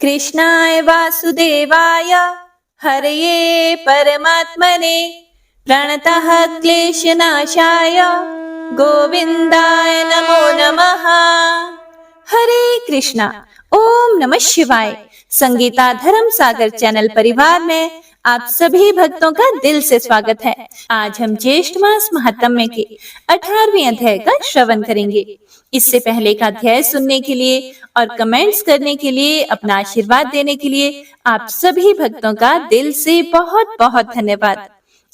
कृष्णाय वासुदेवाय हरये परमात्मने प्रणतः क्लेशनाशाय गोविंदाय नमो नमः। हरे कृष्णा। ओम नमः शिवाय। संगीता धर्म सागर चैनल परिवार में आप सभी भक्तों का दिल से स्वागत है। आज हम ज्येष्ठ मास महात्म्य के 18वें अध्याय का श्रवण करेंगे। इससे पहले का अध्याय सुनने के लिए और कमेंट्स करने के लिए, अपना आशीर्वाद देने के लिए आप सभी भक्तों का दिल से बहुत बहुत धन्यवाद।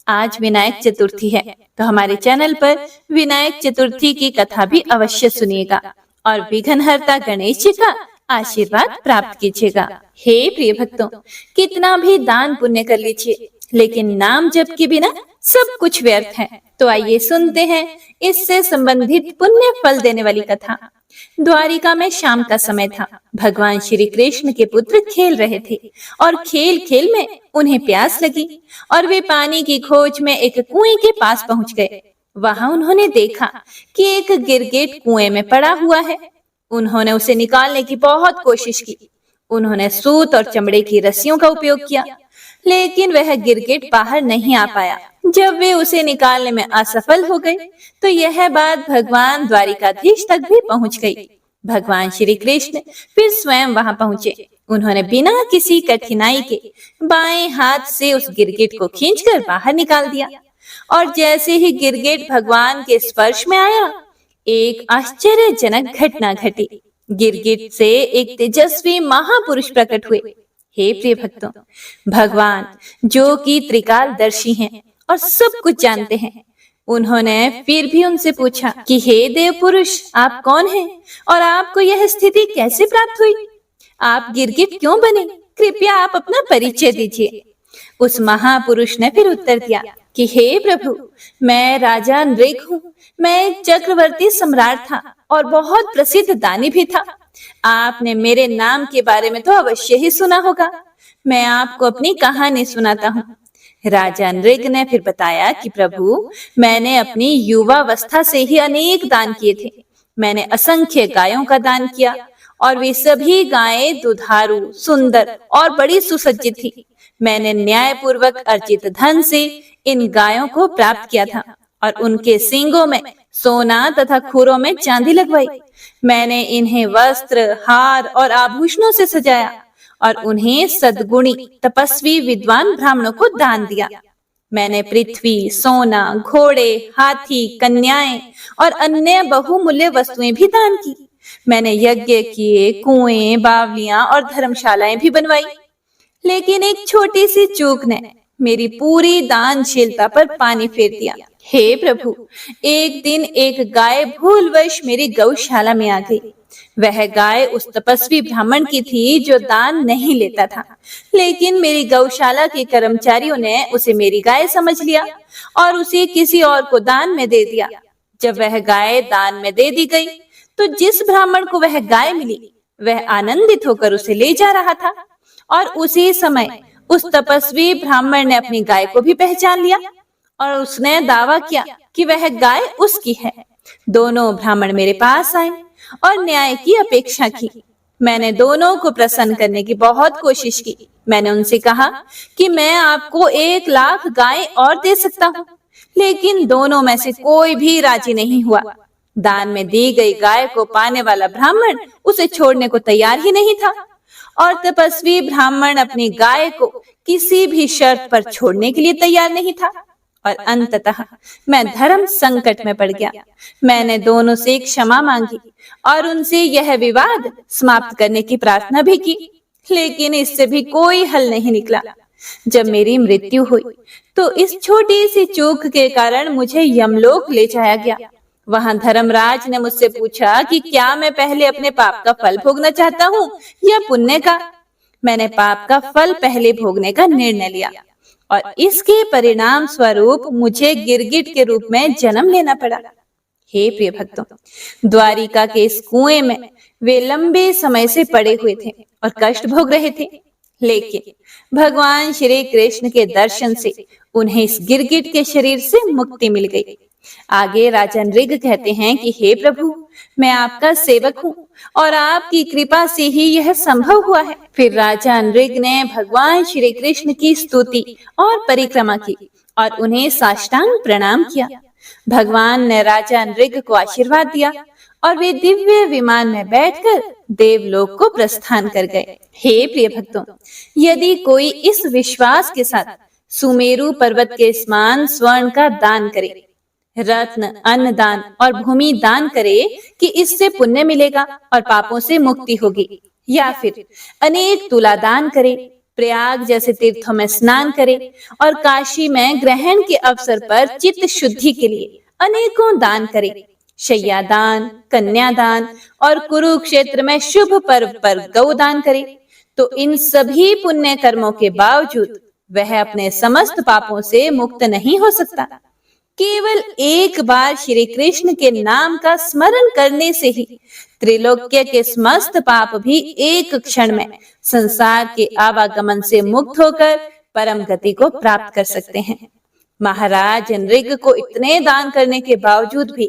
आज विनायक चतुर्थी है, तो हमारे चैनल पर विनायक चतुर्थी की कथा भी अवश्य सुनिएगा और विघ्नहर्ता गणेश जी का आशीर्वाद प्राप्त कीजिएगा। हे प्रिय भक्तों, कितना भी दान पुण्य कर लीजिए, लेकिन नाम जप के बिना सब कुछ व्यर्थ है। तो आइए सुनते हैं इससे संबंधित पुण्य फल देने वाली कथा। द्वारिका में शाम का समय था। भगवान श्री कृष्ण के पुत्र खेल रहे थे और खेल खेल में उन्हें प्यास लगी और वे पानी की खोज में एक कुएं के पास पहुंच गए। वहां उन्होंने देखा कि एक गिरगिट कुएं में पड़ा हुआ है। उन्होंने उसे निकालने की बहुत कोशिश की। उन्होंने सूत और चमड़े की रस्सियों का उपयोग किया, लेकिन वह गिरगिट बाहर नहीं आ पाया। जब वे उसे निकालने में असफल हो गए, तो यह बात भगवान द्वारिकाधीश तक भी पहुंच गई। भगवान श्री कृष्ण फिर स्वयं वहां पहुंचे। उन्होंने बिना किसी कठिनाई के बाएं हाथ से उस गिरगिट को खींचकर बाहर निकाल दिया और जैसे ही गिरगिट भगवान के स्पर्श में आया, एक आश्चर्यजनक घटना घटी। गिरगिट से एक तेजस्वी महापुरुष प्रकट हुए। हे प्रिय भक्तों, भगवान जो कि त्रिकालदर्शी हैं और सब कुछ जानते हैं, उन्होंने फिर भी उनसे पूछा कि हे देव पुरुष, आप कौन हैं और आपको यह स्थिति कैसे प्राप्त हुई? आप गिरगिट क्यों बने? कृपया आप अपना परिचय दीजिए। उस महापुरुष ने फिर उत्तर दिया कि हे प्रभु, मैं राजा नृग हूँ। मैं एक चक्रवर्ती सम्राट था और बहुत प्रसिद्ध दानी भी था। आपने मेरे नाम के बारे में तो अवश्य ही सुना होगा। मैं आपको अपनी कहानी सुनाता हूँ। राजा नृग ने फिर बताया कि प्रभु, मैंने अपनी युवावस्था से ही अनेक दान किए थे। मैंने असंख्य गायों का दान किया और वे सभी गायें दुधारू, सुंदर और बड़ी सुसज्जित थी। मैंने न्यायपूर्वक अर्जित धन से इन गायों को प्राप्त किया था और उनके सींगों में सोना तथा खुरों में चांदी लगवाई। मैंने इन्हें वस्त्र, हार और आभूषणों से सजाया और उन्हें सद्गुणी तपस्वी विद्वान ब्राह्मणों को दान दिया। मैंने पृथ्वी, सोना, घोड़े, हाथी, कन्याएं और अन्य बहुमूल्य वस्तुएं भी दान की। मैंने यज्ञ किए, कुएं, बावलियां और धर्मशालाएं भी बनवाई। लेकिन एक छोटी सी चूक ने मेरी पूरी दानशीलता पर पानी फेर दिया। हे प्रभु, एक दिन एक गाय भूलवश मेरी गौशाला में आ गई। वह गाय उस तपस्वी ब्राह्मण की थी जो दान नहीं लेता था, लेकिन मेरी गौशाला के कर्मचारियों ने उसे मेरी गाय समझ लिया और उसे किसी और को दान में दे दिया। जब वह गाय दान में दे दी गई, तो जिस ब्राह्मण को वह गाय मिली, वह आनंदित होकर उसे ले जा रहा था और उसी समय उस तपस्वी ब्राह्मण ने अपनी गाय को भी पहचान लिया और उसने दावा किया कि वह गाय उसकी है। दोनों ब्राह्मण मेरे पास आए और न्याय की अपेक्षा की। मैंने दोनों को प्रसन्न करने की बहुत कोशिश की। मैंने उनसे कहा कि मैं आपको 1,00,000 गाय और दे सकता हूँ, लेकिन दोनों में से कोई भी राजी नहीं हुआ। दान में दी गई गाय को पाने वाला ब्राह्मण उसे छोड़ने को तैयार ही नहीं था और तपस्वी ब्राह्मण अपनी गाय को किसी भी शर्त पर छोड़ने के लिए तैयार नहीं था और अंततः मैं धर्म संकट में पड़ गया। मैंने दोनों से क्षमा मांगी और उनसे यह विवाद समाप्त करने की प्रार्थना भी की, लेकिन इससे भी कोई हल नहीं निकला। जब मेरी मृत्यु हुई, तो इस छोटी सी चूक के कारण मुझे यमलोक ले जाया गया। वहां धर्मराज ने मुझसे पूछा कि क्या मैं पहले अपने पाप का फल भोगना चाहता हूँ या पुण्य का। मैंने पाप का फल पहले भोगने का निर्णय लिया और इसके परिणाम स्वरूप मुझे गिरगिट के रूप में जन्म लेना पड़ा। हे प्रिय भक्तों, द्वारिका के इस कुएं में वे लंबे समय से पड़े हुए थे और कष्ट भोग रहे थे, लेकिन भगवान श्री कृष्ण के दर्शन से उन्हें इस गिरगिट के शरीर से मुक्ति मिल गई। आगे राजा नृग कहते हैं कि हे प्रभु, मैं आपका सेवक हूँ और आपकी कृपा से ही यह संभव हुआ है। फिर राजा नृग ने भगवान श्री कृष्ण की स्तुति और परिक्रमा की और उन्हें साष्टांग प्रणाम किया। भगवान ने राजा नृग को आशीर्वाद दिया और वे दिव्य विमान में बैठकर देवलोक को प्रस्थान कर गए। हे प्रिय भक्तों, यदि कोई इस विश्वास के साथ सुमेरु पर्वत के समान स्वर्ण का दान करे, रत्न, अन्न दान और भूमि दान करे कि इससे पुण्य मिलेगा और पापों से मुक्ति होगी, या फिर अनेक तुला दान करे, प्रयाग जैसे तीर्थों में स्नान करे और काशी में ग्रहण के अवसर पर चित्त शुद्धि के लिए अनेकों दान करे, शैया दान, कन्यादान और कुरुक्षेत्र में शुभ पर्व पर गौदान करे, तो इन सभी पुण्य कर्मों के बावजूद वह अपने समस्त पापों से मुक्त नहीं हो सकता। केवल एक बार श्री कृष्ण के नाम का स्मरण करने से ही त्रिलोक्य के समस्त पाप भी एक क्षण में संसार के आवागमन से मुक्त होकर परम गति को प्राप्त कर सकते हैं। महाराज नृग को इतने दान करने के बावजूद भी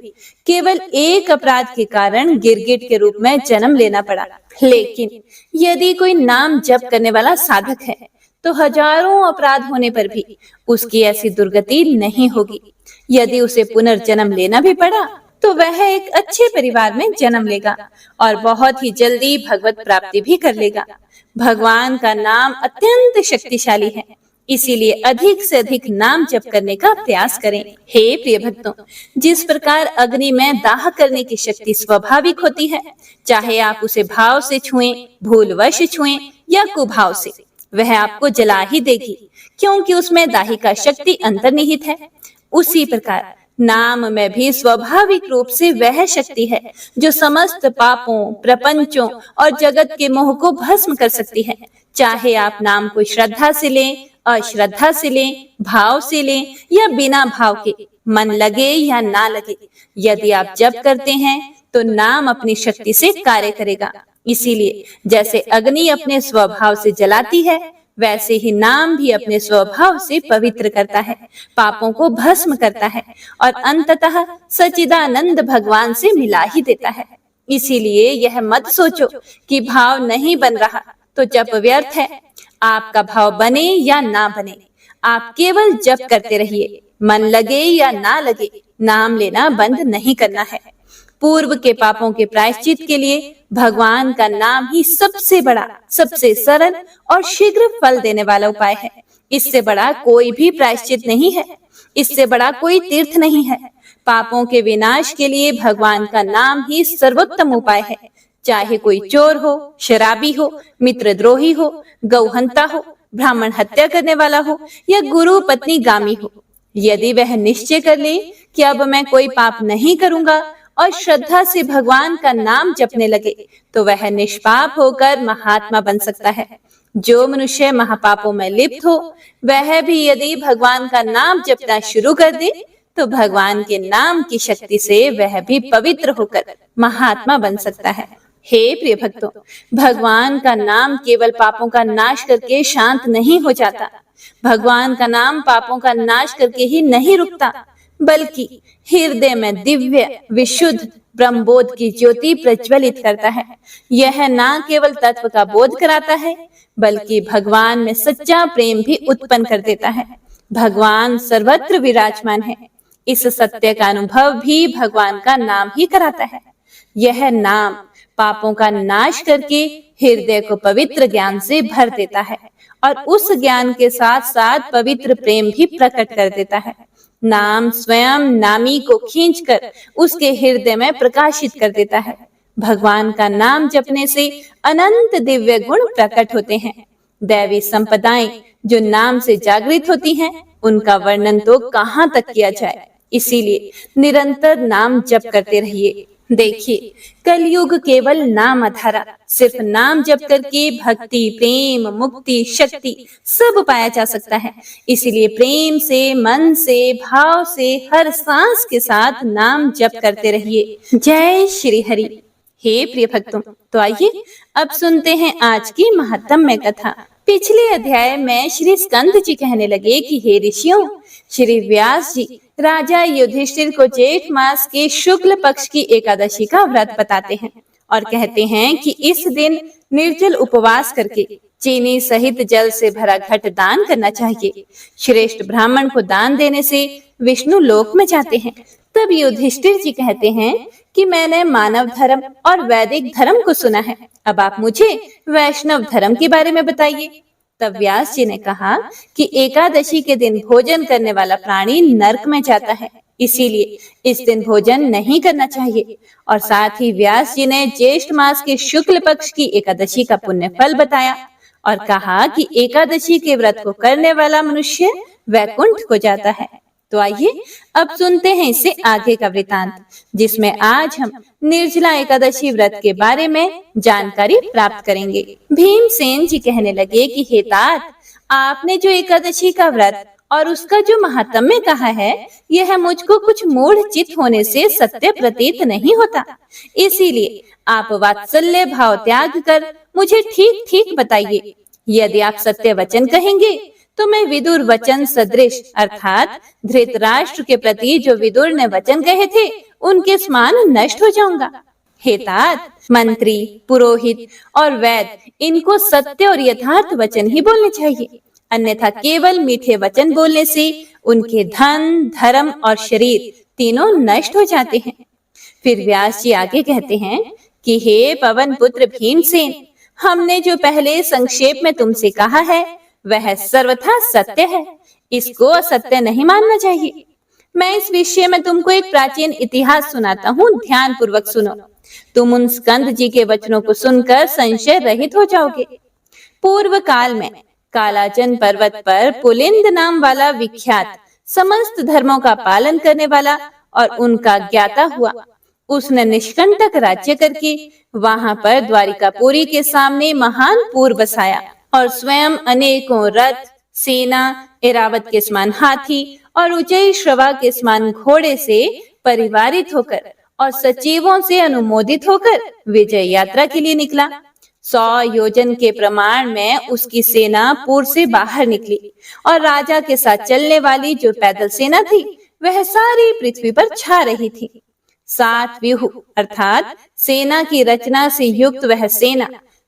केवल एक अपराध के कारण गिरगिट के रूप में जन्म लेना पड़ा। लेकिन यदि कोई नाम जप करने वाला साधक है तो हजारों अपराध होने पर भी उसकी ऐसी दुर्गति नहीं होगी। यदि उसे पुनर्जन्म लेना भी पड़ा तो वह एक अच्छे परिवार में जन्म लेगा और बहुत ही जल्दी भगवत प्राप्ति भी कर लेगा। भगवान का नाम अत्यंत शक्तिशाली है, इसीलिए अधिक से अधिक नाम जप करने का प्रयास करें। हे प्रिय भक्तों, जिस प्रकार अग्नि में दाह करने की शक्ति स्वाभाविक होती है, चाहे आप उसे भाव से छुएं, भूलवश छुएं या कुभाव से, वह आपको जला ही देगी, क्योंकि उसमें दाहिका शक्ति अंतर्निहित है। उसी प्रकार नाम में भी स्वाभाविक रूप से वह शक्ति है जो समस्त पापों, प्रपंचों और जगत के मोह को भस्म कर सकती है। चाहे आप नाम को श्रद्धा से लें, अश्रद्धा से लें, भाव से लें या बिना भाव के, मन लगे या ना लगे, यदि आप जप करते हैं तो नाम अपनी शक्ति से कार्य करेगा। इसीलिए जैसे अग्नि अपने स्वभाव से जलाती है, वैसे ही नाम भी अपने स्वभाव से पवित्र करता है, पापों को भस्म करता है और अंततः सच्चिदानंद भगवान से मिला ही देता है। इसीलिए यह मत सोचो कि भाव नहीं बन रहा तो जप व्यर्थ है। आपका भाव बने या ना बने, आप केवल जप करते रहिए। मन लगे या ना लगे, नाम लेना बंद नहीं करना है। पूर्व के पापों के प्रायश्चित के लिए भगवान का नाम ही सबसे बड़ा, सबसे सरल और शीघ्र फल देने वाला उपाय है। इससे बड़ा कोई भी प्रायश्चित नहीं है, इससे बड़ा कोई तीर्थ नहीं है। पापों के विनाश के लिए भगवान का नाम ही सर्वोत्तम उपाय है। चाहे कोई चोर हो, शराबी हो, मित्रद्रोही हो, गौहंता हो, ब्राह्मण हत्या करने वाला हो या गुरु पत्नी गामी हो, यदि वह निश्चय कर ले कि अब मैं कोई पाप नहीं करूंगा और श्रद्धा से भगवान का नाम जपने लगे, तो वह निष्पाप होकर महात्मा बन सकता है। जो मनुष्य महापापों में लिप्त हो, वह भी यदि भगवान का नाम जपना शुरू कर दे तो भगवान के नाम की शक्ति से वह भी पवित्र होकर महात्मा बन सकता है। हे प्रिय भक्तों, भगवान का नाम केवल पापों का नाश करके शांत नहीं हो जाता। भगवान का नाम पापों का नाश करके ही नहीं रुकता, बल्कि हृदय में दिव्य विशुद्ध ब्रह्मबोध की ज्योति प्रज्वलित करता है। यह न केवल तत्व का बोध कराता है, बल्कि भगवान में सच्चा प्रेम भी उत्पन्न कर देता है। भगवान सर्वत्र विराजमान है, इस सत्य का अनुभव भी भगवान का नाम ही कराता है। यह नाम पापों का नाश करके हृदय को पवित्र ज्ञान से भर देता है और उस ज्ञान के साथ साथ पवित्र प्रेम भी प्रकट कर देता है। नाम स्वयं नामी को खींचकर उसके हृदय में प्रकाशित कर देता है। भगवान का नाम जपने से अनंत दिव्य गुण प्रकट होते हैं। दैवी संपदाएं जो नाम से जागृत होती हैं, उनका वर्णन तो कहाँ तक किया जाए। इसीलिए निरंतर नाम जप करते रहिए। देखिए, कलयुग केवल नाम आधारा, सिर्फ नाम जप करके भक्ति, प्रेम, मुक्ति, शक्ति सब पाया जा सकता है। इसीलिए प्रेम से, मन से, भाव से, हर सांस के साथ नाम जप करते रहिए। जय श्री हरि। हे प्रिय भक्तों, तो आइए अब सुनते हैं आज की महत्तम कथा। पिछले अध्याय में श्री स्कंद जी कहने लगे कि हे ऋषियों, श्री व्यास जी राजा युधिष्ठिर को जेठ मास के शुक्ल पक्ष की एकादशी का व्रत बताते हैं और कहते हैं कि इस दिन निर्जल उपवास करके चीनी सहित जल से भरा घट दान करना चाहिए। श्रेष्ठ ब्राह्मण को दान देने से विष्णु लोक में जाते हैं। तब युधिष्ठिर जी कहते हैं कि मैंने मानव धर्म और वैदिक धर्म को सुना है, अब आप मुझे वैष्णव धर्म के बारे में बताइए। तब व्यास जी ने कहा कि एकादशी के दिन भोजन करने वाला प्राणी नरक में जाता है, इसीलिए इस दिन भोजन नहीं करना चाहिए। और साथ ही व्यास जी ने ज्येष्ठ मास के शुक्ल पक्ष की एकादशी का पुण्य फल बताया और कहा कि एकादशी के व्रत को करने वाला मनुष्य वैकुंठ को जाता है। तो आइए अब सुनते हैं इससे आगे का वृतांत, जिसमें आज हम निर्जला एकादशी व्रत के बारे में जानकारी प्राप्त करेंगे। भीमसेन जी कहने लगे कि हे तात, आपने जो एकादशी का व्रत और उसका जो महात्म्य कहा है, यह मुझको कुछ मूढ़ चित्त होने से सत्य प्रतीत नहीं होता। इसीलिए आप वात्सल्य भाव त्याग कर मुझे ठीक ठीक बताइए। यदि आप सत्य वचन कहेंगे तो मैं विदुर वचन सदृश अर्थात धृतराष्ट्र के प्रति जो विदुर ने वचन कहे थे उनके समान नष्ट हो जाऊंगा। हे तात, मंत्री, पुरोहित और वैद्य इनको सत्य और यथार्थ वचन ही बोलने चाहिए, अन्यथा केवल मीठे वचन बोलने से उनके धन, धर्म और शरीर तीनों नष्ट हो जाते हैं। फिर व्यास जी आगे कहते हैं कि हे पवन पुत्र भीमसेन, हमने जो पहले संक्षेप में तुमसे कहा है वह सर्वथा सत्य है, इसको असत्य नहीं मानना चाहिए। मैं इस विषय में तुमको एक प्राचीन इतिहास सुनाता हूँ, ध्यान पूर्वक सुनो। तुम उन स्कंद जी के वचनों को सुनकर संशय रहित हो जाओगे। पूर्व काल में कालाजन पर्वत पर पुलिंद नाम वाला विख्यात समस्त धर्मों का पालन करने वाला और उनका ज्ञाता हुआ, उसने निष्कंटक राज्य करके वहां पर द्वारिकापुरी के सामने महान पुर बसाया और स्वयं अनेकों रथ, सेना, ऐरावत के समान हाथी और उच्चई श्रवा के समान घोड़े से परिवारित होकर और सचिवों से अनुमोदित होकर विजय यात्रा के लिए निकला। 100 योजन के प्रमाण में उसकी सेना पुर से बाहर निकली और राजा के साथ चलने वाली जो पैदल सेना थी वह सारी पृथ्वी पर छा रही थी। 7 व्यूह अर्थात सेना की रचना से युक्त वह सेना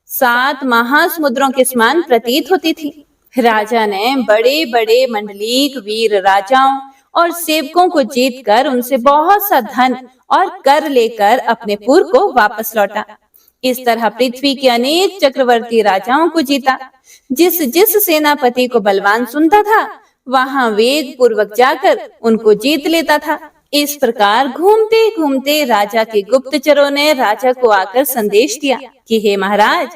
7 महासमुद्रों के समान प्रतीत होती थी। राजा ने बड़े बड़े मंडलीक वीर राजाओं और सेवकों को जीतकर उनसे बहुत सा धन और कर लेकर अपने पुर को वापस लौटा। इस तरह पृथ्वी के अनेक चक्रवर्ती राजाओं को जीता। जिस जिस सेनापति को बलवान सुनता था वहां वेग पूर्वक जाकर उनको जीत लेता था। इस प्रकार घूमते घूमते राजा के गुप्तचरों ने राजा को आकर संदेश दिया कि हे महाराज,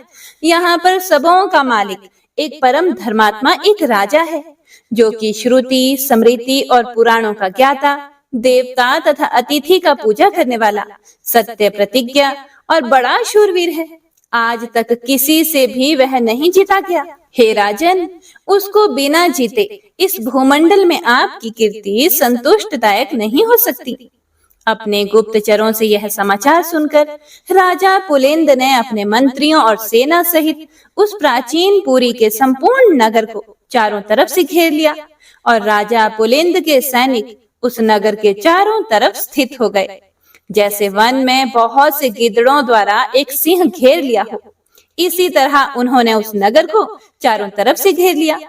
यहाँ पर सबों का मालिक एक परम धर्मात्मा एक राजा है, जो कि श्रुति, स्मृति और पुराणों का ज्ञाता, देवता तथा अतिथि का पूजा करने वाला, सत्य प्रतिज्ञा और बड़ा शूरवीर है। आज तक किसी से भी वह नहीं जीता गया। हे राजन, उसको बिना जीते इस भूमंडल में आपकी कीर्ति संतुष्टदायक नहीं हो सकती। अपने गुप्तचरों से यह समाचार सुनकर राजा पुलिंद ने अपने मंत्रियों और सेना सहित उस प्राचीन पुरी के संपूर्ण नगर को चारों तरफ से घेर लिया और राजा पुलिंद के सैनिक उस नगर के चारों तरफ स्थित हो गए, जैसे वन में बहुत से गिद्धड़ों द्वारा एक सिंह घेर लिया हो। इसी तरह उन्होंने उस नगर को चारों तरफ से घेर लिया।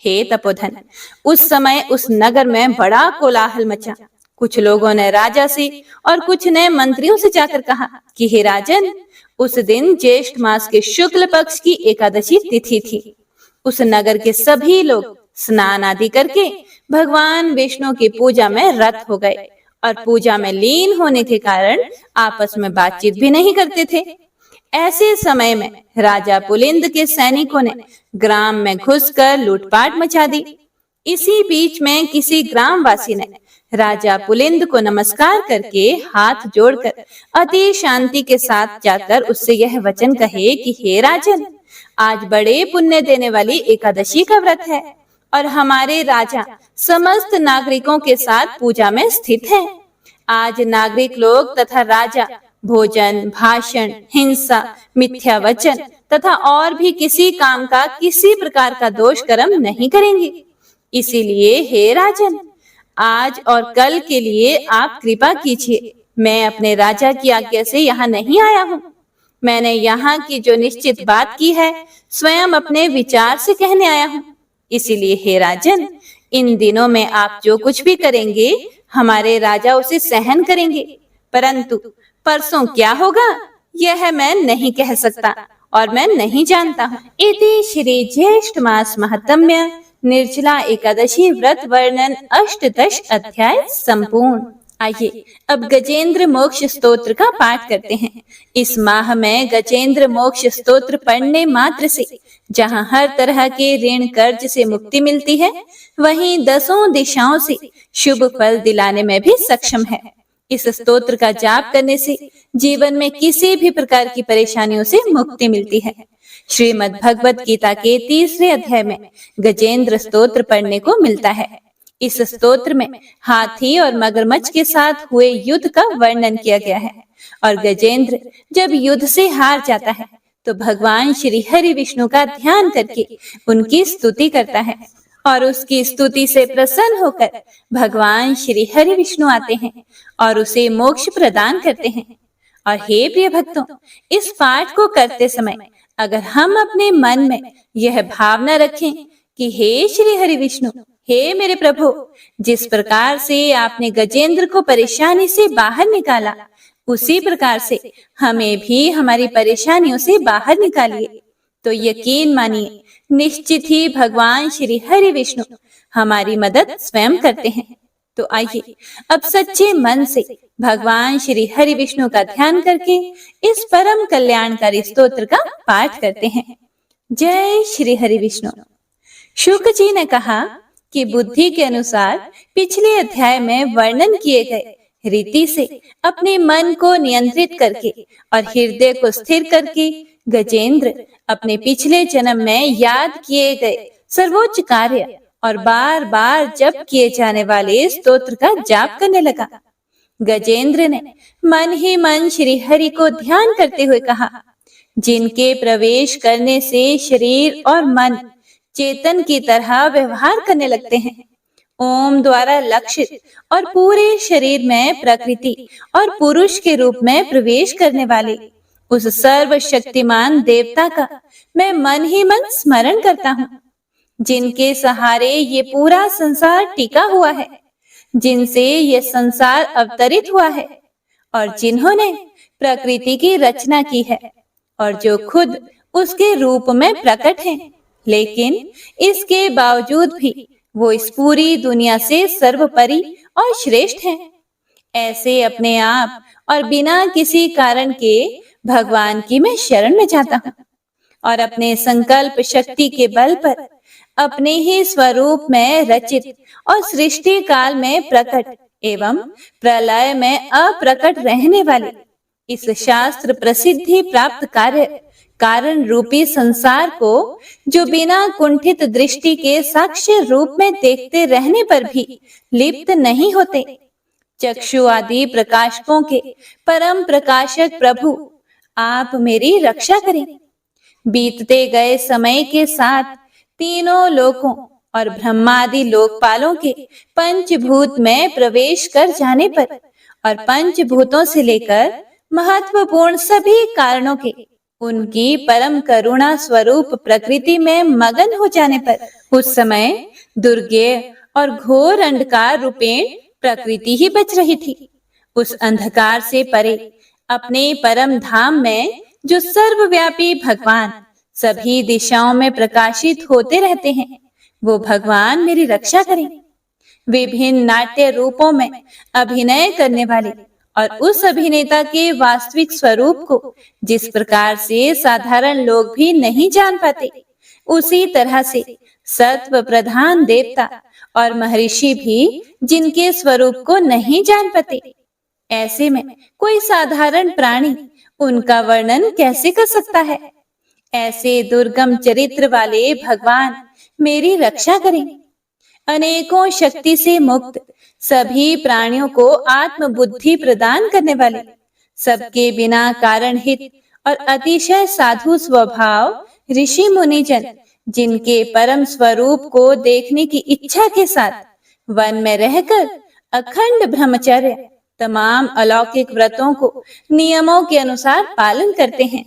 हे तपोधन, उस समय उस नगर में बड़ा कोलाहल मचा। कुछ लोगों ने राजा से और कुछ ने मंत्रियों से जाकर कहा कि हे राजन, उस दिन ज्येष्ठ मास के शुक्ल पक्ष की एकादशी तिथि थी। उस नगर के सभी लोग स्नान आदि करके भगवान विष्णु की पूजा में रत हो गए और पूजा में लीन होने के कारण आपस में बातचीत भी नहीं करते थे। ऐसे समय में राजा पुलिंद के सैनिकों ने ग्राम में घुसकर लूटपाट मचा दी। इसी बीच में किसी ग्रामवासी ने राजा पुलिंद को नमस्कार करके हाथ जोड़कर अति शांति के साथ जाकर उससे यह वचन कहे कि हे राजन, आज बड़े पुण्य देने वाली एकादशी का व्रत है और हमारे राजा समस्त नागरिकों के साथ पूजा में स्थित हैं। आज नागरिक लोग तथा राजा भोजन, भाषण, हिंसा, मिथ्या वचन तथा और भी किसी काम का किसी प्रकार का दोष कर्म नहीं करेंगे। इसीलिए हे राजन, आज और कल के लिए आप कृपा कीजिए। मैं अपने राजा की आज्ञा से यहाँ नहीं आया हूँ। मैंने यहाँ की जो निश्चित बात की है, स्वयं अपने विचार से कहने आया हूँ। इसीलिए हे राजन, इन दिनों में आप जो कुछ भी करेंगे, हमारे राजा उसे सहन करेंगे। परंतु परसों क्या होगा, यह मैं नहीं कह सकता और मैं नहीं जानता हूँ। इति श्री ज्येष्ठ मास महात्म्य निर्जला एकादशी व्रत वर्णन अष्टदश अध्याय संपूर्ण। आइए अब गजेंद्र मोक्ष स्तोत्र का पाठ करते हैं। इस माह में गजेंद्र मोक्ष स्तोत्र पढ़ने मात्र से जहाँ हर तरह के ऋण कर्ज से मुक्ति मिलती है, वहीं 10 दिशाओं से शुभ फल दिलाने में भी सक्षम है। इस स्तोत्र का जाप करने से जीवन में किसी भी प्रकार की परेशानियों से मुक्ति मिलती है। श्रीमद् भगवत गीता के 3रे अध्याय में गजेंद्र स्तोत्र पढ़ने को मिलता है। इस स्तोत्र में हाथी और मगरमच्छ के साथ हुए युद्ध का वर्णन किया गया है और गजेंद्र जब युद्ध से हार जाता है तो भगवान श्री हरि विष्णु का ध्यान करके उनकी स्तुति करता है और उसकी स्तुति से प्रसन्न होकर भगवान श्री हरि विष्णु आते हैं और उसे मोक्ष प्रदान करते हैं। और हे प्रिय भक्तों, इस पाठ को करते समय अगर हम अपने मन में यह भावना रखें कि हे श्री हरि विष्णु, हे मेरे प्रभु, जिस प्रकार से आपने गजेंद्र को परेशानी से बाहर निकाला, उसी प्रकार से हमें भी हमारी परेशानियों से बाहर निकालिए, तो यकीन मानिए निश्चित ही भगवान श्री हरि विष्णु हमारी मदद स्वयं करते हैं। तो आइए अब सच्चे मन से भगवान श्री हरि विष्णु का ध्यान करके इस परम कल्याणकारी स्तोत्र का पाठ करते हैं। जय श्री हरि विष्णु। शुक जी ने कहा कि बुद्धि के अनुसार पिछले अध्याय में वर्णन किए गए रीति से अपने मन को नियंत्रित करके और हृदय को स्थिर करके गजेंद्र अपने पिछले जन्म में याद किए गए सर्वोच्च कार्य और बार बार जप किए जाने वाले स्तोत्र का जाप करने लगा। गजेंद्र ने मन ही मन श्री हरि को ध्यान करते हुए कहा, जिनके प्रवेश करने से शरीर और मन चेतन की तरह व्यवहार करने लगते हैं, ओम द्वारा लक्षित और पूरे शरीर में प्रकृति और पुरुष के रूप में प्रवेश करने वाले उस सर्वशक्तिमान देवता का मैं मन ही मन स्मरण करता हूँ, जिनके सहारे ये पूरा संसार टिका हुआ है, जिनसे ये संसार अवतरित हुआ है और जिन्होंने प्रकृति की रचना की है और जो खुद उसके रूप में प्रकट हैं, लेकिन इसके बावजूद भी वो इस पूरी दुनिया से सर्वोपरि और श्रेष्ठ हैं। ऐसे अपने आप और बिना किसी कारण के भगवान की मैं शरण में जाता हूँ और अपने संकल्प शक्ति के बल पर अपने ही स्वरूप में रचित और सृष्टि काल में प्रकट एवं प्रलय में अप्रकट रहने वाले इस शास्त्र प्रसिद्धि प्राप्त कार्य कारण रूपी संसार को, जो बिना कुंठित दृष्टि के साक्ष्य रूप में देखते रहने पर भी लिप्त नहीं होते, चक्षु आदि प्रकाशकों के परम प्रकाशक प्रभु, आप मेरी रक्षा करें। बीतते गए समय के साथ तीनों लोकों और ब्रह्मादि लोकपालों के पंचभूत में प्रवेश कर जाने पर और पंचभूतों से लेकर महत्वपूर्ण सभी कारणों के उनकी परम करुणा स्वरूप प्रकृति में मगन हो जाने पर उस समय दुर्गेय और घोर अंधकार रूपेण प्रकृति ही बच रही थी। उस अंधकार से परे अपने परम धाम में जो सर्वव्यापी भगवान सभी दिशाओं में प्रकाशित होते रहते हैं, वो भगवान मेरी रक्षा करें। विभिन्न नाट्य रूपों में अभिनय करने वाले और उस अभिनेता के वास्तविक स्वरूप को जिस प्रकार से साधारण लोग भी नहीं जान पाते, उसी तरह से सत्व प्रधान देवता और महर्षि भी जिनके स्वरूप को नहीं जान पाते, ऐसे में कोई साधारण प्राणी उनका वर्णन कैसे कर सकता है। ऐसे दुर्गम चरित्र वाले भगवान मेरी रक्षा करें। अनेकों शक्ति से मुक्त सभी प्राणियों को आत्म बुद्धि प्रदान करने वाले, सबके बिना कारण हित और अतिशय साधु स्वभाव ऋषि मुनिजन, जिनके परम स्वरूप को देखने की इच्छा के साथ वन में रहकर अखंड ब्रह्मचर्य तमाम अलौकिक व्रतों को नियमों के अनुसार पालन करते हैं।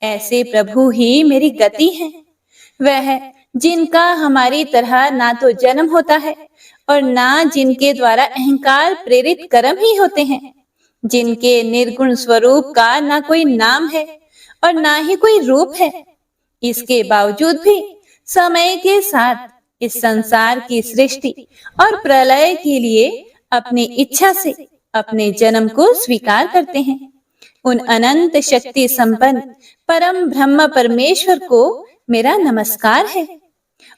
ऐसे प्रभु ही मेरी गति हैं। वह जिनका हमारी तरह ना तो जन्म होता है और ना जिनके द्वारा अहंकार प्रेरित कर्म ही होते हैं, जिनके निर्गुण स्वरूप का ना कोई नाम है और ना ही कोई रूप है। इसके बावजूद भी समय के साथ इस संसार की सृष्टि और प्रलय के लिए अपनी इच्छा से अपने जन्म को स्वीकार करते हैं। उन अनंत शक्ति संपन्न परम ब्रह्म परमेश्वर को मेरा नमस्कार है।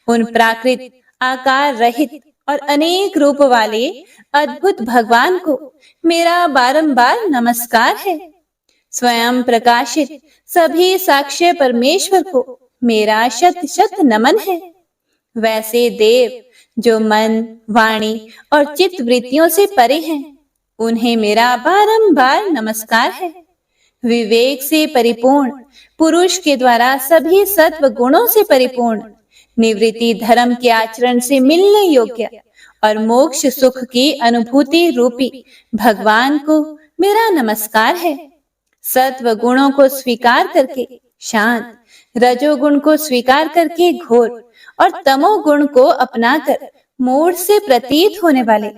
उन प्राकृत आकार रहित और अनेक रूप वाले अद्भुत भगवान को मेरा बारंबार नमस्कार है। स्वयं प्रकाशित सभी साक्ष्य परमेश्वर को मेरा शत शत नमन है। वैसे देव जो मन, वाणी और चित्त वृत्तियों से परे हैं, उन्हें मेरा बारंबार नमस्कार है। विवेक से परिपूर्ण पुरुष के द्वारा सभी सत्व गुणों से परिपूर्ण, निवृत्ति धर्म के आचरण से मिलने योग्य और मोक्ष सुख की अनुभूति रूपी भगवान को मेरा नमस्कार है। सत्व गुणों को स्वीकार करके शांत, रजोगुण को स्वीकार करके घोर और तमोगुण को अपनाकर मूढ़ से प्रतीत होने वाले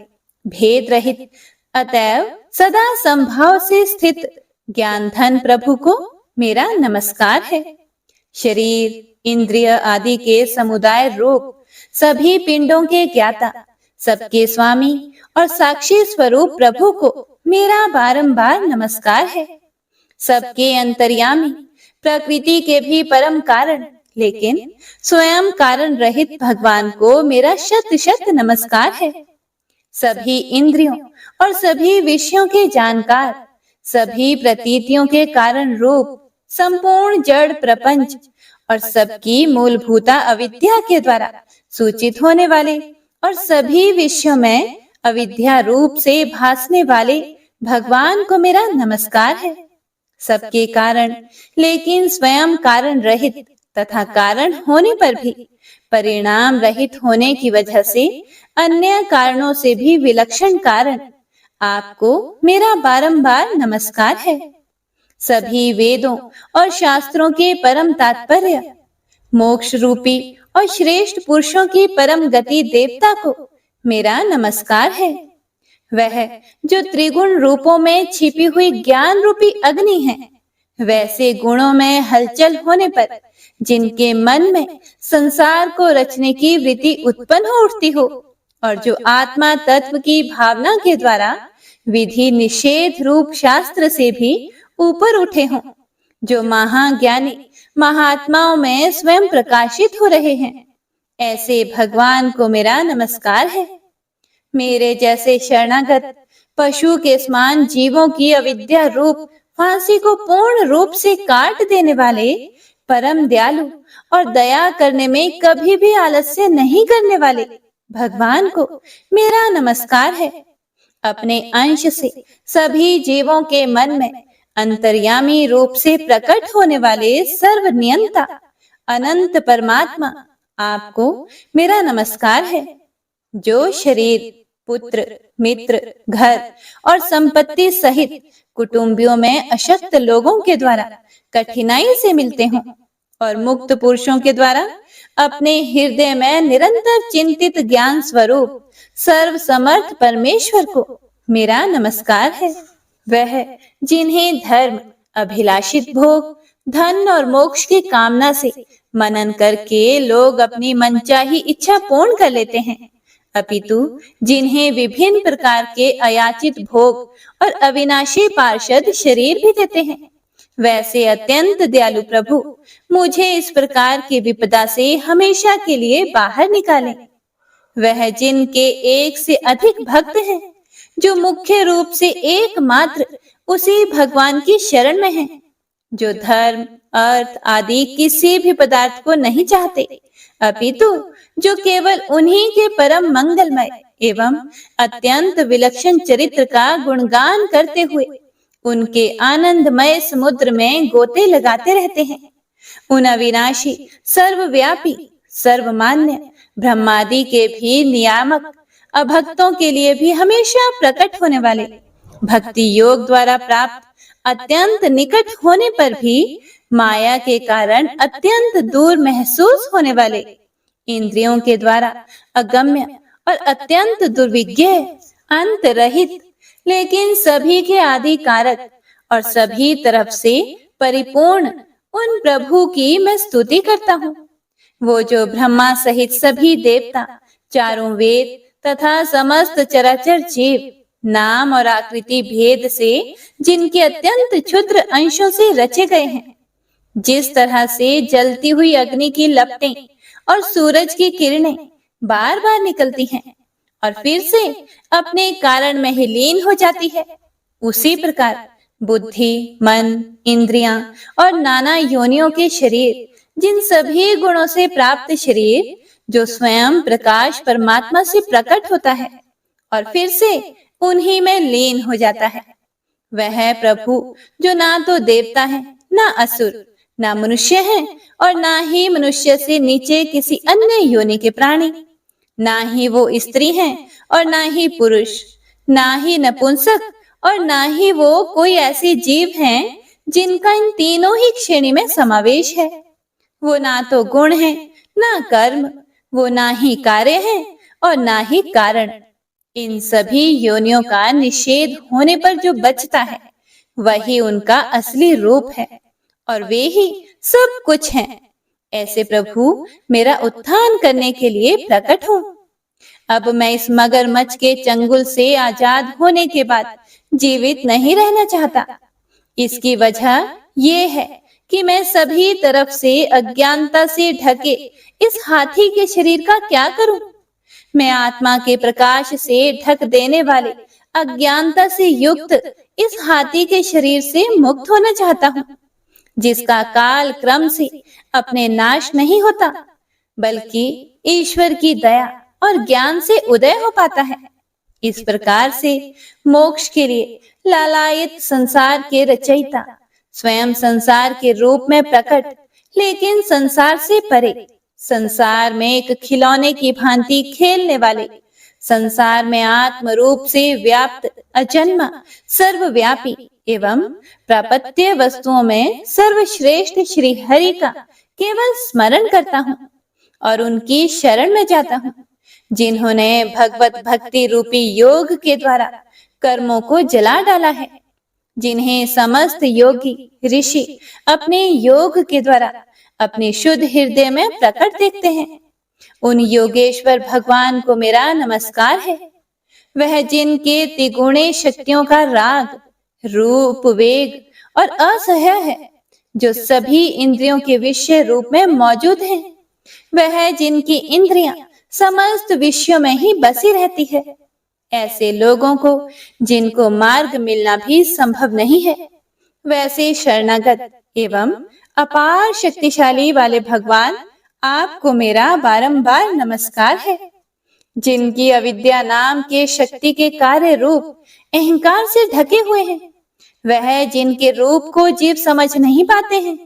भेद रहित, अतएव सदा संभाव से स्थित ज्ञान धन प्रभु को मेरा नमस्कार है। शरीर, इंद्रिय आदि के समुदाय रूप सभी पिंडों के ज्ञाता, सबके स्वामी और साक्षी स्वरूप प्रभु को मेरा बारंबार नमस्कार है। सबके अंतर्यामी, प्रकृति के भी परम कारण लेकिन स्वयं कारण रहित भगवान को मेरा शत शत नमस्कार है। सभी इंद्रियों और सभी विषयों के जानकार, सभी प्रतीतियों के कारण रूप संपूर्ण जड़ प्रपंच और सबकी मूलभूता अविद्या के द्वारा सूचित होने वाले और सभी विषयों में अविद्या रूप से भासने वाले भगवान को मेरा नमस्कार है। सबके कारण लेकिन स्वयं कारण रहित तथा कारण होने पर भी परिणाम रहित होने की वजह से अन्य कारणों से भी विलक्षण कारण आपको मेरा बारंबार नमस्कार है। सभी वेदों और शास्त्रों के परम तात्पर्य, मोक्ष रूपी और श्रेष्ठ पुरुषों की परम गति देवता को मेरा नमस्कार है। वह जो त्रिगुण रूपों में छिपी हुई ज्ञान रूपी अग्नि है, वैसे गुणों में हलचल होने पर जिनके मन में संसार को रचने की वृत्ति उत्पन्न हो उठती हो और जो आत्मा तत्व की भावना के द्वारा विधि निषेध रूप शास्त्र से भी ऊपर उठे हों, जो महाज्ञानी महात्माओं में स्वयं प्रकाशित हो रहे हैं, ऐसे भगवान को मेरा नमस्कार है। मेरे जैसे शरणागत पशु के समान जीवों की अविद्या रूप फांसी को पूर्ण रूप से काट देने वाले परम दयालु और दया करने में कभी भी आलस्य नहीं करने वाले भगवान को मेरा नमस्कार है। अपने अंश से सभी जीवों के मन में अंतर्यामी रूप से प्रकट होने वाले सर्वनियंता अनंत परमात्मा आपको मेरा नमस्कार है। जो शरीर, पुत्र, मित्र, घर और संपत्ति सहित कुटुंबियों में अशक्त लोगों के द्वारा कठिनाई से मिलते हों और मुक्त पुरुषों के द्वारा अपने हृदय में निरंतर चिंतित ज्ञान स्वरूप सर्व समर्थ परमेश्वर को मेरा नमस्कार है। वह जिन्हें धर्म, अभिलाषित भोग, धन और मोक्ष की कामना से मनन करके लोग अपनी मनचाही इच्छा पूर्ण कर लेते हैं, अपितु जिन्हें विभिन्न प्रकार के अयाचित भोग और अविनाशी पार्षद शरीर भी देते हैं, वैसे अत्यंत दयालु प्रभु मुझे इस प्रकार की विपदा से हमेशा के लिए बाहर निकालें। वह जिनके एक से अधिक भक्त हैं, जो मुख्य रूप से एकमात्र उसी भगवान की शरण में हैं, जो धर्म, अर्थ आदि किसी भी पदार्थ को नहीं चाहते, अपितु जो केवल उन्हीं के परम मंगलमय एवं अत्यंत विलक्षण चरित्र का गुणगान करते हुए उनके आनंदमय समुद्र में गोते लगाते रहते हैं। उन अविनाशी, सर्वव्यापी, सर्वमान्य, ब्रह्मादि के भी नियामक, अभक्तों के लिए भी हमेशा प्रकट होने वाले, भक्ति योग द्वारा प्राप्त अत्यंत निकट होने पर भी माया के कारण अत्यंत दूर महसूस होने वाले, इंद्रियों के द्वारा अगम्य और अत्यंत दुर्विज्ञ, अंत रहित, लेकिन सभी के आदि कारक और सभी तरफ से परिपूर्ण उन प्रभु की मैं स्तुति करता हूँ। वो जो ब्रह्मा सहित सभी देवता, चारों वेद तथा समस्त चराचर जीव नाम और आकृति भेद से जिनके अत्यंत क्षुद्र अंशों से रचे गए हैं, जिस तरह से जलती हुई अग्नि की लपटें और सूरज की किरणें बार बार निकलती हैं और फिर से अपने कारण में ही लीन हो जाती है, उसी प्रकार बुद्धि, मन, इंद्रियां और नाना योनियों के शरीर, जिन सभी गुणों से प्राप्त शरीर जो स्वयं प्रकाश परमात्मा से प्रकट होता है और फिर से उन्हीं में लीन हो जाता है, वह प्रभु जो ना तो देवता है, ना असुर, ना मनुष्य है और ना ही मनुष्य से नीचे किसी अन्य योनि के प्राणी, ना ही वो स्त्री हैं और ना ही पुरुष, ना ही नपुंसक और ना ही वो कोई ऐसे जीव हैं जिनका इन तीनों ही श्रेणी में समावेश है। वो ना तो गुण है, ना कर्म, वो ना ही कार्य है और ना ही कारण। इन सभी योनियों का निषेध होने पर जो बचता है वही उनका असली रूप है और वे ही सब कुछ हैं। ऐसे प्रभु मेरा उत्थान करने के लिए प्रकट हो। अब मैं इस मगरमच्छ के चंगुल से आजाद होने के बाद जीवित नहीं रहना चाहता। इसकी वजह ये है कि मैं सभी तरफ से अज्ञानता से ढके इस हाथी के शरीर का क्या करूं? मैं आत्मा के प्रकाश से ढक देने वाले अज्ञानता से युक्त इस हाथी के शरीर से मुक्त होना चाहता हूँ, जिसका काल क्रम से अपने नाश नहीं होता, बल्कि ईश्वर की दया और ज्ञान से उदय हो पाता है। इस प्रकार से मोक्ष के लिए लालायित संसार के रचयिता स्वयं संसार के रूप में प्रकट, लेकिन संसार से परे, संसार में एक खिलौने की भांति खेलने वाले, संसार में आत्म रूप से व्याप्त अजन्मा सर्वव्यापी एवं प्रापत्य वस्तुओं में सर्वश्रेष्ठ श्री हरि का केवल स्मरण करता हूँ और उनकी शरण में जाता हूँ, जिन्होंने भगवत भक्ति रूपी योग के द्वारा कर्मों को जला डाला है, जिन्हें समस्त योगी ऋषि अपने योग के द्वारा अपने शुद्ध हृदय में प्रकट देखते हैं। उन योगेश्वर भगवान को मेरा नमस्कार है। वह जिनके त्रिगुणे शक्तियों का राग, रूप, वेग और असह्य है, जो सभी इंद्रियों के विषय रूप में मौजूद हैं। वह जिनकी इंद्रियां समस्त विषयों में ही बसी रहती है। ऐसे लोगों को जिनको मार्ग मिलना भी संभव नहीं है, वैसे शरणागत एवं अपार शक्तिशाली वाले भगवान आपको मेरा बारंबार नमस्कार है। जिनकी अविद्या नाम के शक्ति के कार्य रूप अहंकार से ढके हुए हैं, वह जिनके रूप को जीव समझ नहीं पाते हैं,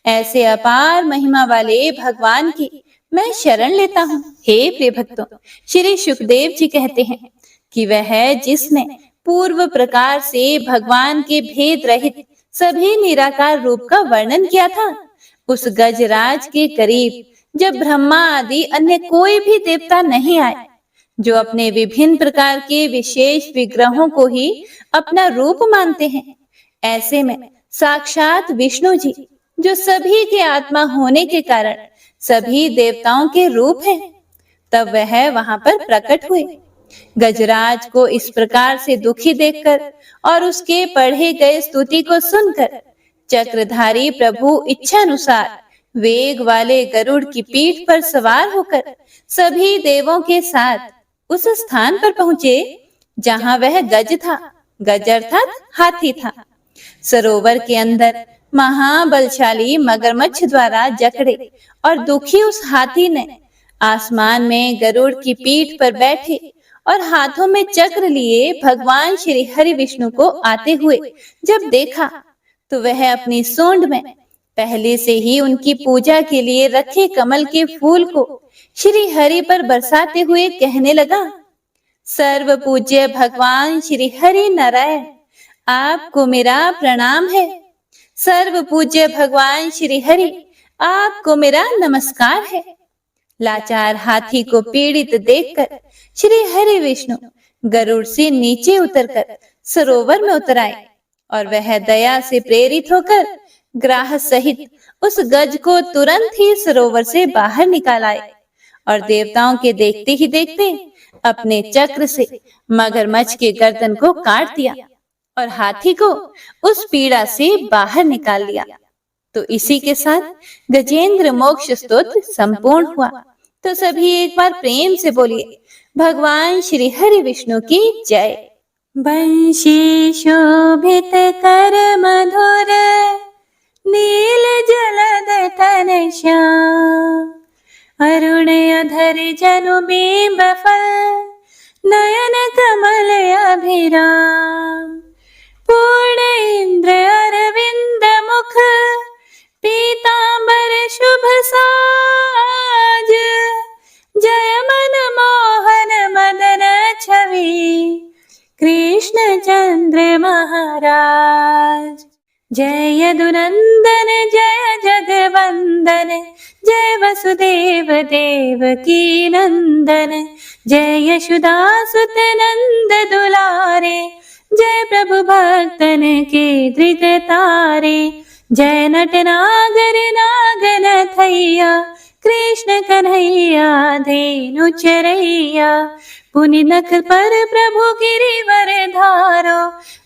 ऐसे अपार महिमा वाले भगवान की मैं शरण लेता हूँ। हे प्रिय भक्तों, श्री सुखदेव जी कहते हैं कि वह जिसने पूर्व प्रकार से भगवान के भेद रहित सभी निराकार रूप का वर्णन किया था, उस गजराज के करीब जब ब्रह्मा आदि अन्य कोई भी देवता नहीं आए, जो अपने विभिन्न प्रकार के विशेष विग्रहों को ही अपना रूप मानते हैं, ऐसे में साक्षात विष्णु जी, जो सभी के आत्मा होने के कारण सभी देवताओं के रूप हैं, तब वह वहां पर प्रकट हुए। गजराज को इस प्रकार से दुखी देखकर और उसके पढ़े गए स्तुति को सुनकर चक्रधारी प्रभु इच्छानुसार वेग वाले गरुड़ की पीठ पर सवार होकर सभी देवों के साथ उस स्थान पर पहुंचे जहां वह गज था। गज अर्थात हाथी था। सरोवर के अंदर महाबलशाली मगरमच्छ द्वारा जकड़े और दुखी उस हाथी ने आसमान में गरुड़ की पीठ पर बैठे और हाथों में चक्र लिए भगवान श्री हरि विष्णु को आते हुए जब देखा, तो वह अपनी सूंड में पहले से ही उनकी पूजा के लिए रखे कमल के फूल को श्री हरि पर बरसाते हुए कहने लगा, सर्व पूज्य भगवान श्री हरि नारायण, आपको मेरा प्रणाम है। सर्व पूज्य भगवान श्री हरि, आपको मेरा नमस्कार है। लाचार हाथी को पीड़ित देखकर श्री हरि विष्णु गरुड़ से नीचे उतरकर सरोवर में उतर आए और वह दया से प्रेरित होकर ग्राह सहित उस गज को तुरंत ही सरोवर से बाहर निकाल आए और देवताओं के देखते ही देखते अपने चक्र से मगरमच्छ के गर्दन को काट दिया और हाथी को उस पीड़ा से बाहर निकाल लिया। तो इसी के साथ गजेंद्र मोक्ष स्तोत्र संपूर्ण हुआ। तो सभी एक बार प्रेम से बोलिए, भगवान श्री हरि विष्णु की जय। बंशी शोभित कर मधुर, नील जलद तन श्याम, अरुण अधर जनु बिंब फल, नयन कमल अभिराम, पूर्ण इंद्र अरविंद मुख, पीतांबर शुभ साज, जय मन मोहन मदन छवि, कृष्ण चंद्र महाराज। जय यदुनंदन जय जगवंदन, जय वसुदेव देवकी नंदन, जय यशोदासुत नंद दुलारे, जय प्रभु भक्तन के धृत तारे, जय नटनागर नागन थैया, कृष्ण कन्हैया धेनु चरैया, पुनि नख पर प्रभु गिरिवर धारो,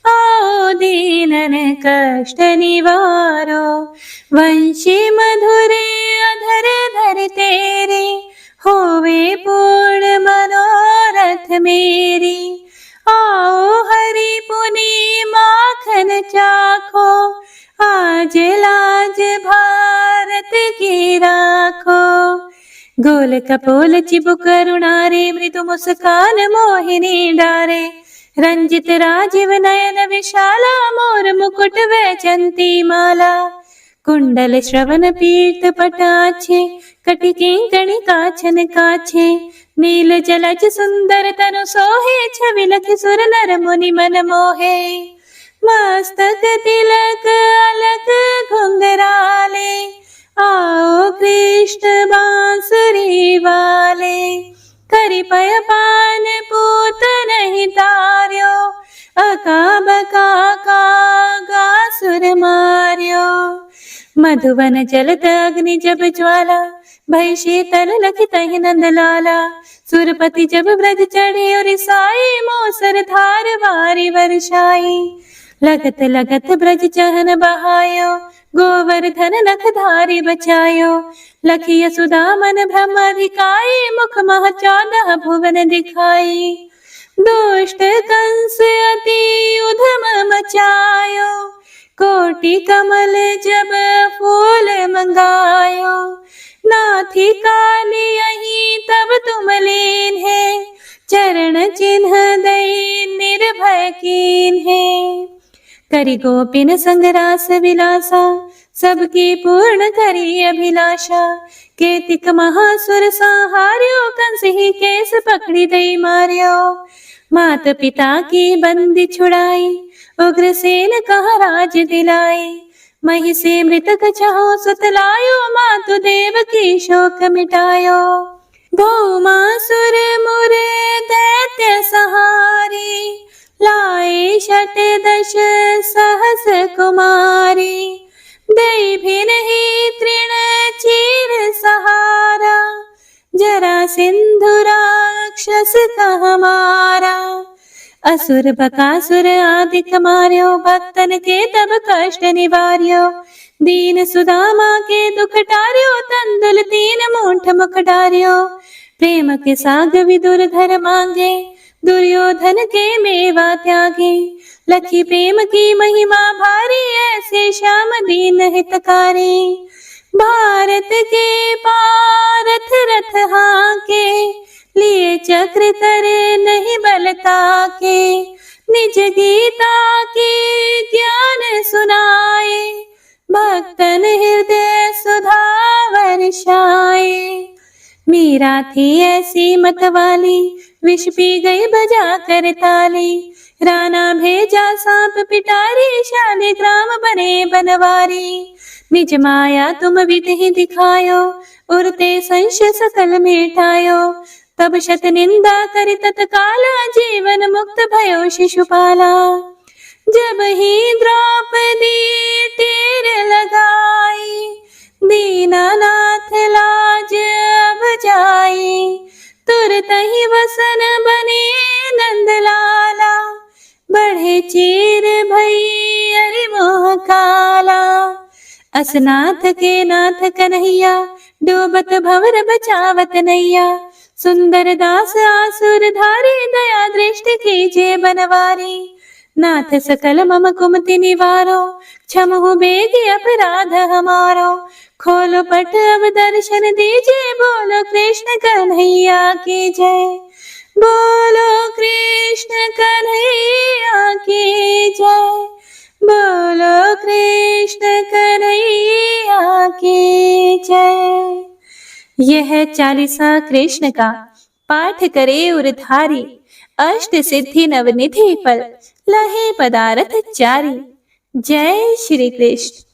आओ दीनन कष्ट निवारो, वंशी मधुरे अधर धर तेरे, होवे पूर्ण मनोरथ मेरी, आओ हरि पुनि माखन चाखो, आज लाज भारत की राखो, गोल कपोल चिबुक करुणारे, मृदु मुस्कान मोहिनी डारे, रंजित राजीव नयन विशाला, मोर मुकुट वैजंती माला, कुंडल श्रवण पीत पटाछे, कटि किंकणी काछन काछे, नील जलज सुंदर तनु सोहे, छवि लखि सुर नर मुनि मन मोहे, मस्तक तिलक अलक घुंघराले, आओ कृष्ण बांसुरी वाले, करि पय पान पूत नहीं तार्यो, अका बका का सुर मार्यो, मधुवन जलत अग्नि जब ज्वाला, भय शीतल लखि तहि नंद लाला, सुरपति जब ब्रज चढ़े और साई, मोसर धार वारी वर्षाई, लगत लगत ब्रज चहन बहायो, गोवर्धन नख धारी बचायो, लखी यशोदा मन ब्रह्माधिकाई, मुख मह 14 भुवन दिखाई, दुष्ट कंस अति उधम मचायो, कोटि कमल जब फूल मंगायो, नाथी काली यही तब तुम लीन है, चरण चिन्ह दई निर्भय कीन है, करि गोपिन संग रास विलासा, सबकी पूर्ण करी अभिलाषा, केतिक महासुर संहार्यो, कंस ही केस पकड़ी दई मार्यो, मात पिता की बंदी छुड़ाई, उग्रसेन कहा राज दिलाई, मही से मृतक चाहो सुतलायो, मातु देव की शोक मिटायो, भौमासुर मुरे दैत्य सहारी, लाए 10 सहस कुमारी, दई भी नहीं तृण चीर सहारा, जरा सिंधु राक्षस का हमारा, असुर बकासुर आदिक मार्यो, भक्तन के तब कष्ट निवार्यो, दीन सुदामा के दुख टार्यो, तंदुल 3 मूठ मुख डार्यो, प्रेम के साग विदुर धर मांगे, दुर्योधन के मेवा त्यागे, लखी प्रेम की महिमा भारी, ऐसे श्याम दीन हितकारी, भारत के पारथ रथ हाके, लिए चक्र करे नहीं बलता के, निज गीता के ज्ञान सुनाए, भक्तन हृदय सुधा वर्षाए, मीरा थी ऐसी मतवाली, विष पी गई बजा कर ताली। राणा भेजा सांप पिटारी, शालिग्राम बने बनवारी। निज माया तुम विधि दिखायो, उरते संश सकल मिटायो। तब शत निंदा करि तत्काला, जीवन मुक्त भयो शिशुपाला। जब ही द्रौपदी तीर लगाई, दीनानाथ लाज अब जाई। तुरत ही वसन बने नंदलाला, बढ़े चीर भई अरि मोह काला। असनाथ के नाथ कन्हैया, डूबत भंवर बचावत नैया। सुंदर दास आसुर धारी, दया दृष्टि कीजे बनवारी। नाथ सकल मम कुमति निवारो, क्षमहु बेगी अपराध हमारो। खोलो पट अब दर्शन दीजिए, बोलो कृष्ण कन्हैया की जय। बोलो कृष्ण कन्हैया की जय। बोलो कृष्ण कन्हैया की जय। यह चालीसा कृष्ण का पाठ करे उरधारी, अष्ट सिद्धि नवनिधि फल लहे पदारथ चारी। जय श्री कृष्ण।